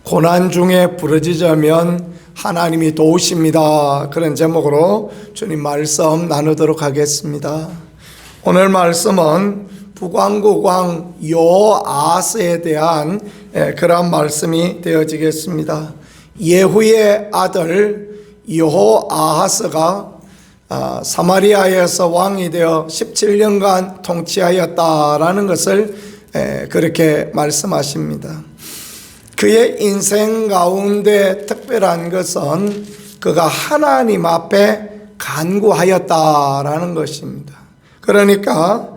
고난 중에 부르짖으면 하나님이 도우십니다. 그런 제목으로 주님 말씀 나누도록 하겠습니다. 오늘 말씀은 북왕국 왕 여호아하스에 대한 그런 말씀이 되어지겠습니다. 예후의 아들 여호아하스가 사마리아에서 왕이 되어 17년간 통치하였다라는 것을 그렇게 말씀하십니다. 그의 인생 가운데 특별한 것은 그가 하나님 앞에 간구하였다라는 것입니다. 그러니까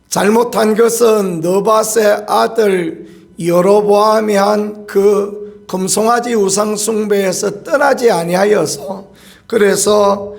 잘못한 것은 느밧의 아들 여로보암이 한 그 금송아지 우상 숭배에서 떠나지 아니하여서, 그래서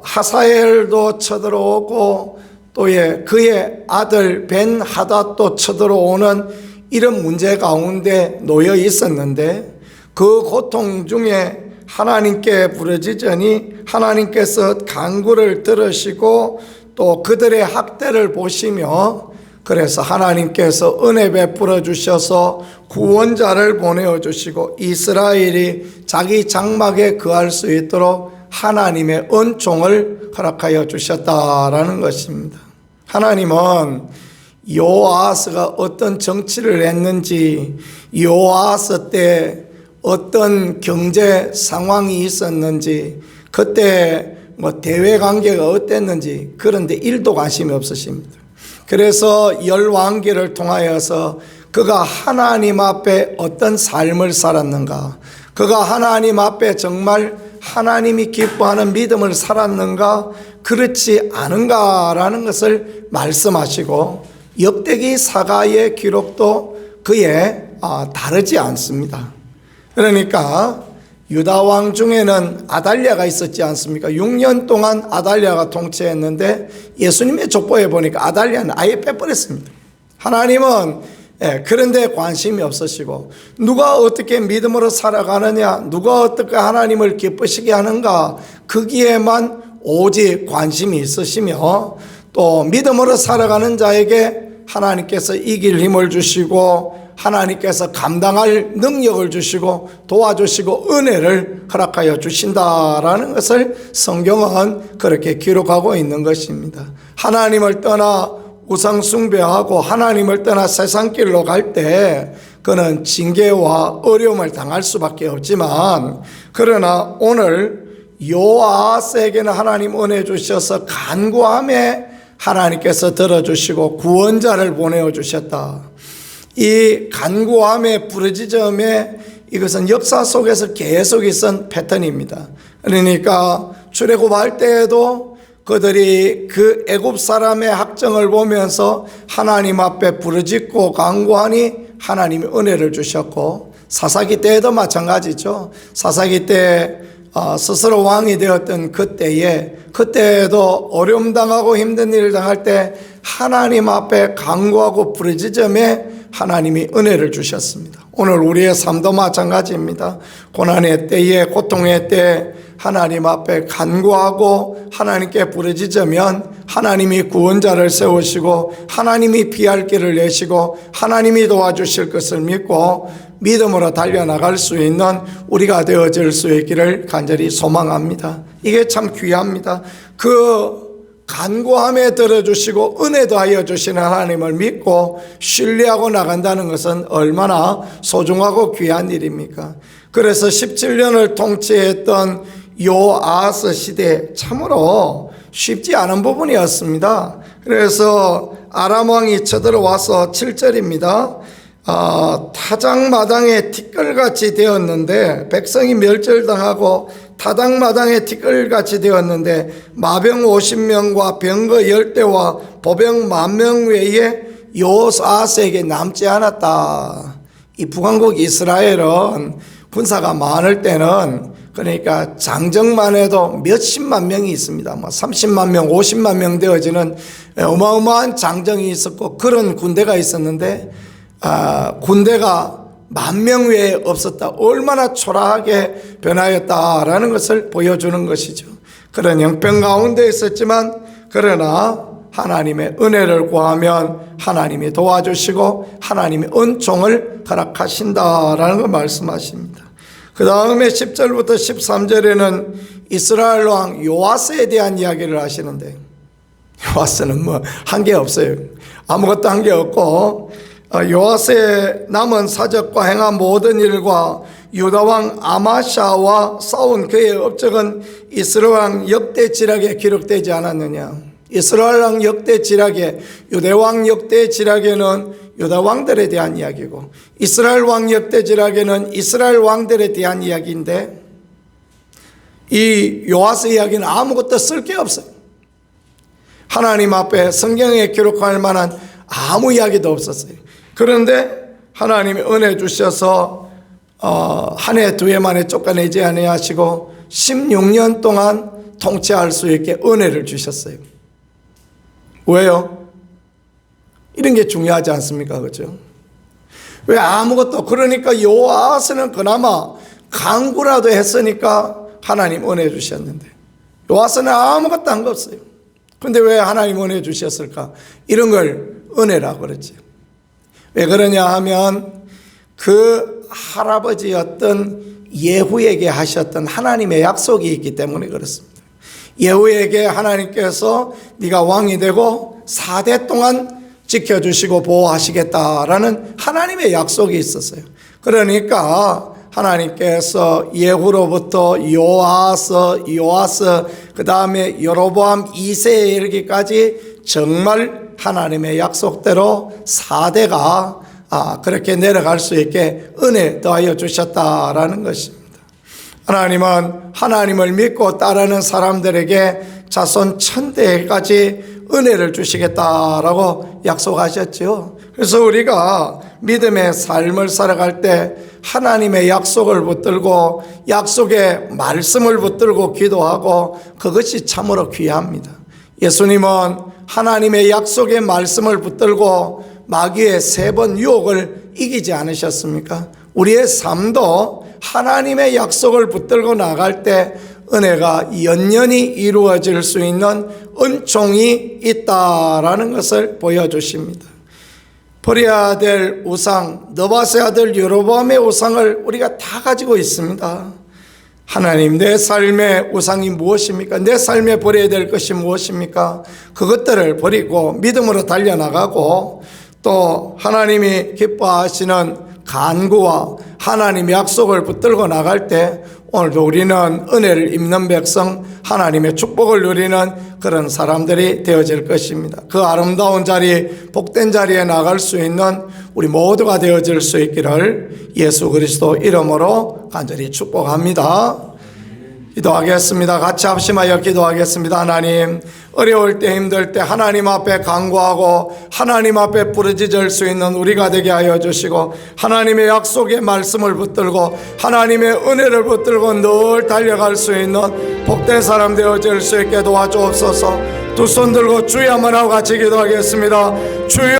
하사엘도 쳐들어오고 또 그의 아들 벤 하닷도 쳐들어오는 이런 문제 가운데 놓여 있었는데, 그 고통 중에 하나님께 부르짖으니 하나님께서 간구를 들으시고 또 그들의 학대를 보시며, 그래서 하나님께서 은혜 베풀어 주셔서 구원자를 보내어 주시고 이스라엘이 자기 장막에 거할 수 있도록 하나님의 은총을 허락하여 주셨다라는 것입니다. 하나님은 여호아하스가 어떤 정치를 했는지, 여호아하스 때 어떤 경제 상황이 있었는지, 그때 대외 관계가 어땠는지 그런데 일도 관심이 없으십니다. 그래서 열왕기를 통하여서 그가 하나님 앞에 어떤 삶을 살았는가, 그가 하나님 앞에 정말 하나님이 기뻐하는 믿음을 살았는가, 그렇지 않은가라는 것을 말씀하시고, 역대기 사가의 기록도 그에 다르지 않습니다. 그러니까 유다 왕 중에는 아달랴가 있었지 않습니까? 6년 동안 아달랴가 통치했는데 예수님의 족보에 보니까 아달랴는 아예 빼버렸습니다. 하나님은 그런데 관심이 없으시고, 누가 어떻게 믿음으로 살아가느냐, 누가 어떻게 하나님을 기쁘시게 하는가, 거기에만 오직 관심이 있으시며, 또 믿음으로 살아가는 자에게 하나님께서 이길 힘을 주시고 하나님께서 감당할 능력을 주시고 도와주시고 은혜를 허락하여 주신다라는 것을 성경은 그렇게 기록하고 있는 것입니다. 하나님을 떠나 우상 숭배하고 하나님을 떠나 세상길로 갈 때 그는 징계와 어려움을 당할 수밖에 없지만, 그러나 오늘 여호아하스에게는 하나님 은혜 주셔서 간구함에 하나님께서 들어주시고 구원자를 보내어 주셨다. 이 간구함에 부르짖음에 이것은 역사 속에서 계속 있은 패턴입니다. 그러니까 출애굽할 때에도 그들이 그 애굽 사람의 학정을 보면서 하나님 앞에 부르짖고 간구하니 하나님이 은혜를 주셨고, 사사기 때에도 마찬가지죠. 사사기 때 스스로 왕이 되었던 그때에도 어려움 당하고 힘든 일을 당할 때 하나님 앞에 간구하고 부르짖음에 하나님이 은혜를 주셨습니다. 오늘 우리의 삶도 마찬가지입니다. 고난의 때에, 고통의 때 하나님 앞에 간구하고 하나님께 부르짖으면 하나님이 구원자를 세우시고 하나님이 피할 길을 내시고 하나님이 도와주실 것을 믿고 믿음으로 달려나갈 수 있는 우리가 되어질 수 있기를 간절히 소망합니다. 이게 참 귀합니다. 그 간구함에 들어주시고 은혜도 하여 주시는 하나님을 믿고 신뢰하고 나간다는 것은 얼마나 소중하고 귀한 일입니까? 그래서 17년을 통치했던 여호아하스 시대 참으로 쉽지 않은 부분이었습니다. 그래서 아람 왕이 쳐들어와서 7절입니다. 타작마당에 티끌같이 되었는데, 백성이 멸절당하고 타작마당에 티끌같이 되었는데 마병 50명과 병거 10대와 보병 10,000명 외에 여호아하스에게 남지 않았다. 이 북왕국 이스라엘은 군사가 많을 때는, 그러니까 장정만 해도 몇십만 명이 있습니다. 30만 명, 50만 명 되어지는 어마어마한 장정이 있었고 그런 군대가 있었는데, 군대가 10,000명 외에 없었다. 얼마나 초라하게 변하였다라는 것을 보여주는 것이죠. 그런 형편 가운데 있었지만, 그러나 하나님의 은혜를 구하면 하나님이 도와주시고 하나님의 은총을 허락하신다라는 걸 말씀하십니다. 그 다음에 10절부터 13절에는 이스라엘 왕 요아스에 대한 이야기를 하시는데, 요아스는 뭐 한 게 없어요. 아무것도 한 게 없고, 요아스의 남은 사적과 행한 모든 일과 유다왕 아마샤와 싸운 그의 업적은 이스라엘 왕 역대 지략에 기록되지 않았느냐. 이스라엘 왕 역대 지략에, 유대왕 역대 지략에는 유다 왕들에 대한 이야기고, 이스라엘 왕 역대 지략에는 이스라엘 왕들에 대한 이야기인데, 이 요아스 이야기는 아무것도 쓸 게 없어요. 하나님 앞에 성경에 기록할 만한 아무 이야기도 없었어요. 그런데 하나님이 은혜 주셔서 한 해 두 해 만에 쫓아내지 아니하시고 16년 동안 통치할 수 있게 은혜를 주셨어요. 왜요? 이런 게 중요하지 않습니까? 그죠? 왜 아무것도, 그러니까 요아스는 그나마 강구라도 했으니까 하나님 은혜 주셨는데, 요아스는 아무것도 한 거 없어요. 근데 왜 하나님 은혜 주셨을까? 이런 걸 은혜라고 그러지. 왜 그러냐 하면 그 할아버지였던 예후에게 하셨던 하나님의 약속이 있기 때문에 그렇습니다. 예후에게 하나님께서 네가 왕이 되고 4대 동안 지켜주시고 보호하시겠다라는 하나님의 약속이 있었어요. 그러니까 하나님께서 예후로부터 요아스 그 다음에 여로보암 2세에 이르기까지 정말 하나님의 약속대로 4대가 그렇게 내려갈 수 있게 은혜 더하여 주셨다라는 것입니다. 하나님은 하나님을 믿고 따르는 사람들에게 자손 1000대까지 은혜를 주시겠다라고 약속하셨죠. 그래서 우리가 믿음의 삶을 살아갈 때 하나님의 약속을 붙들고 약속의 말씀을 붙들고 기도하고, 그것이 참으로 귀합니다. 예수님은 하나님의 약속의 말씀을 붙들고 마귀의 3번 유혹을 이기지 않으셨습니까? 우리의 삶도 하나님의 약속을 붙들고 나갈 때 은혜가 연연히 이루어질 수 있는 은총이 있다라는 것을 보여주십니다. 버려야 될 우상, 느밧의 아들 여로보암의 우상을 우리가 다 가지고 있습니다. 하나님, 내 삶의 우상이 무엇입니까? 내 삶에 버려야 될 것이 무엇입니까? 그것들을 버리고 믿음으로 달려나가고, 또 하나님이 기뻐하시는 간구와 하나님의 약속을 붙들고 나갈 때 오늘도 우리는 은혜를 입는 백성, 하나님의 축복을 누리는 그런 사람들이 되어질 것입니다. 그 아름다운 자리, 복된 자리에 나갈 수 있는 우리 모두가 되어질 수 있기를 예수 그리스도 이름으로 간절히 축복합니다. 기도하겠습니다. 같이 합심하여 기도하겠습니다. 하나님, 어려울 때 힘들 때 하나님 앞에 간구하고 하나님 앞에 부르짖을 수 있는 우리가 되게 하여 주시고, 하나님의 약속의 말씀을 붙들고 하나님의 은혜를 붙들고 늘 달려갈 수 있는 복된 사람 되어질 수 있게 도와주옵소서. 두 손 들고 주여 한번 하고 같이 기도하겠습니다. 주여.